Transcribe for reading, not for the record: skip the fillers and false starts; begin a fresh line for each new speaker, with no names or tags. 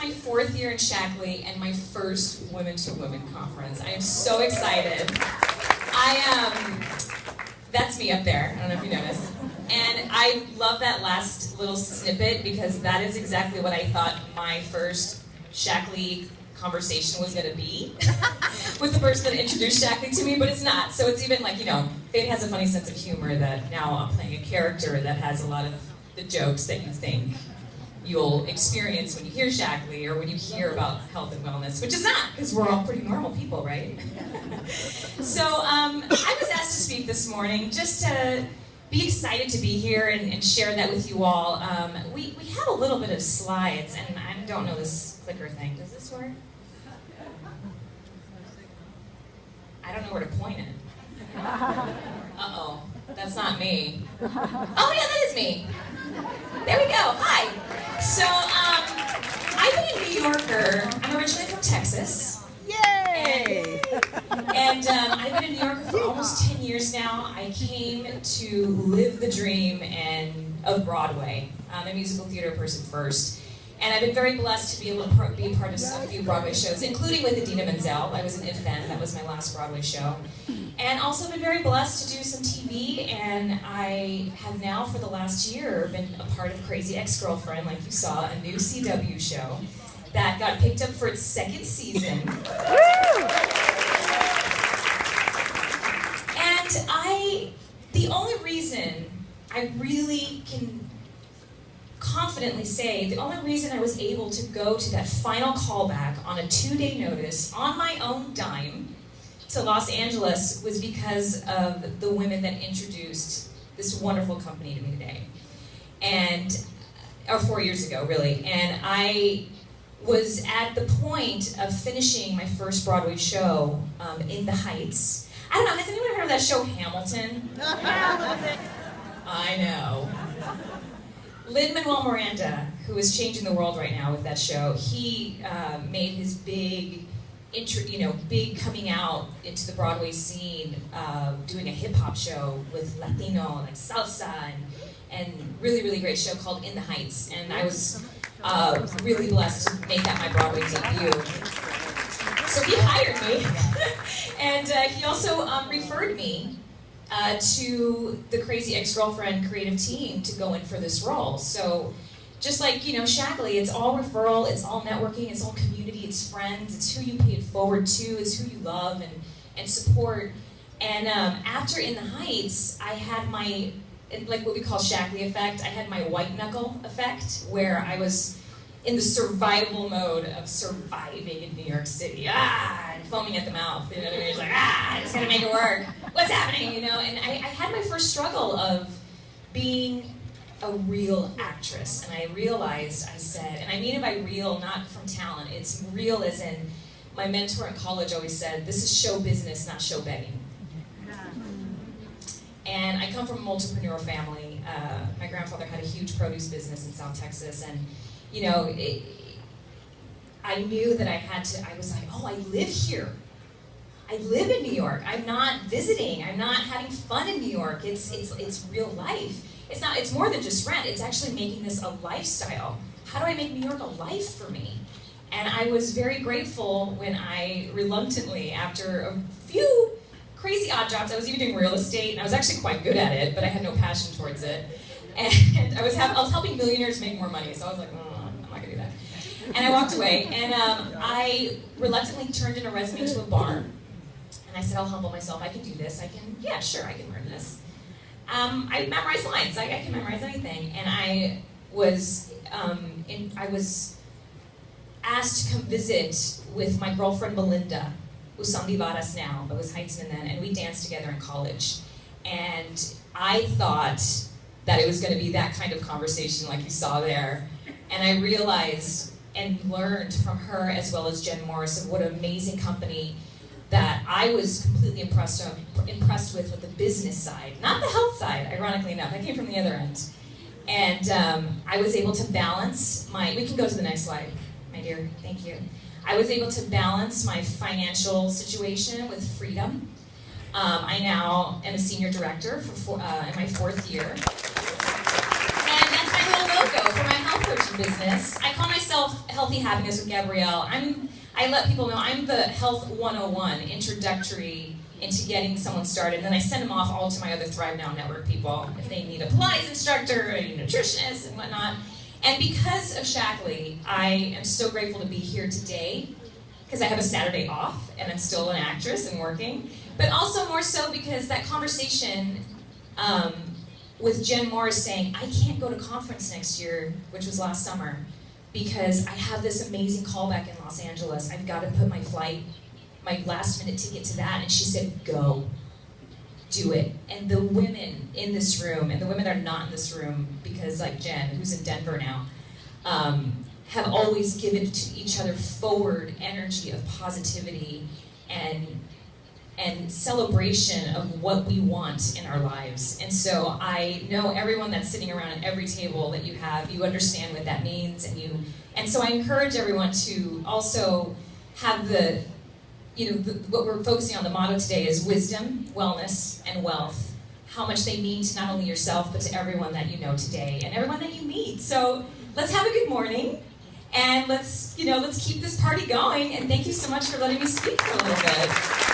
my 4th year in SHAKLEE and my first women-to-women conference. I am so excited. That's me up there, I don't know if you noticed. And I love that last little snippet because that is exactly what I thought my first SHAKLEE conversation was going to be with the person that introduced SHAKLEE to me, but it's not. So it's even like, you know, Fate has a funny sense of humor that now I'm playing a character that has a lot of the jokes that you think you'll experience when you hear SHAKLEE or when you hear about health and wellness, which is not, because we're all pretty normal people, right? So I was asked to speak this morning just to be excited to be here and share that with you all. We have a little bit of slides, and I don't know this clicker thing. Does this work? I don't know where to point it. Uh-oh, that's not me. Oh yeah, that is me. There we go, hi. So, I've been a New Yorker. I'm originally from Texas.
Yay!
And I've been in New York for almost 10 years now. I came to live the dream of Broadway. I'm a musical theater person first. And I've been very blessed to be able to be a part of a few Broadway shows, including with Idina Menzel. I was in If Then, that was my last Broadway show. And also been very blessed to do some TV, and I have now, for the last year, been a part of Crazy Ex-Girlfriend, like you saw, a new CW show that got picked up for its 2nd season. And the only reason I really can confidently say, the only reason I was able to go to that final callback on a 2-day notice on my own dime to Los Angeles was because of the women that introduced this wonderful company to me today. Or 4 years ago, really. And I was at the point of finishing my first Broadway show in the Heights. I don't know, has anyone heard of that show Hamilton? I know. Lin-Manuel Miranda, who is changing the world right now with that show, he made his big coming out into the Broadway scene, doing a hip-hop show with Latino, like salsa, and really, really great show called In the Heights. And I was really blessed to make that my Broadway debut. So he hired me, and he also referred me to the Crazy Ex-Girlfriend creative team to go in for this role. So just like, you know, SHAKLEE, it's all referral, it's all networking, it's all community, it's friends, it's who you pay it forward to, it's who you love and support. And after In the Heights, I had my, like what we call SHAKLEE effect, I had my white knuckle effect, where I was in the survival mode of surviving in New York City. And foaming at the mouth, you know what I mean? It's like, I just gotta make it work. What's happening, you know? And I had my first struggle of being a real actress, and I realized, I said, and I mean it by real, not from talent, it's real as in, my mentor in college always said, this is show business, not show begging. And I come from a multi-entrepreneur family. My grandfather had a huge produce business in South Texas, and you know, I knew that I was like, oh, I live here. I live in New York. I'm not visiting. I'm not having fun in New York. It's real life. It's more than just rent. It's actually making this a lifestyle. How do I make New York a life for me? And I was very grateful when I reluctantly, after a few crazy odd jobs, I was even doing real estate, and I was actually quite good at it, but I had no passion towards it. And I was helping millionaires make more money, so I was like, I'm not gonna do that. And I walked away, and I reluctantly turned in a resume to a bar, and I said, I'll humble myself, I can do this, yeah, sure, I can learn this. I memorized lines, I can memorize anything, and I was asked to come visit with my girlfriend Belinda, who's Sandy Varas now, but was Heights and then, and we danced together in college. And I thought that it was going to be that kind of conversation like you saw there. And I realized and learned from her as well as Jen Morris of what an amazing company that I was completely impressed with the business side, not the health side, ironically enough. I came from the other end. And I was able to balance we can go to the next slide, my dear, thank you. I was able to balance my financial situation with freedom. I now am a senior director in my 4th year. And that's my little logo for my health coaching business. I call myself Healthy Happiness with Gabrielle. I let people know I'm the Health 101 introductory into getting someone started, and then I send them off all to my other Thrive Now Network people if they need a Pilates instructor, a nutritionist, and whatnot. And because of SHAKLEE, I am so grateful to be here today because I have a Saturday off and I'm still an actress and working, but also more so because that conversation with Jen Morris saying, I can't go to conference next year, which was last summer, because I have this amazing callback in Los Angeles. I've got to put my last minute ticket to that. And she said, go, do it. And the women in this room, and the women that are not in this room, because like Jen, who's in Denver now, have always given to each other forward energy of positivity and celebration of what we want in our lives. And so I know everyone that's sitting around at every table that you have, you understand what that means, and so I encourage everyone to also have what we're focusing on, the motto today is wisdom, wellness, and wealth. How much they mean to not only yourself, but to everyone that you know today and everyone that you meet. So let's have a good morning, and let's keep this party going, and thank you so much for letting me speak for a little bit.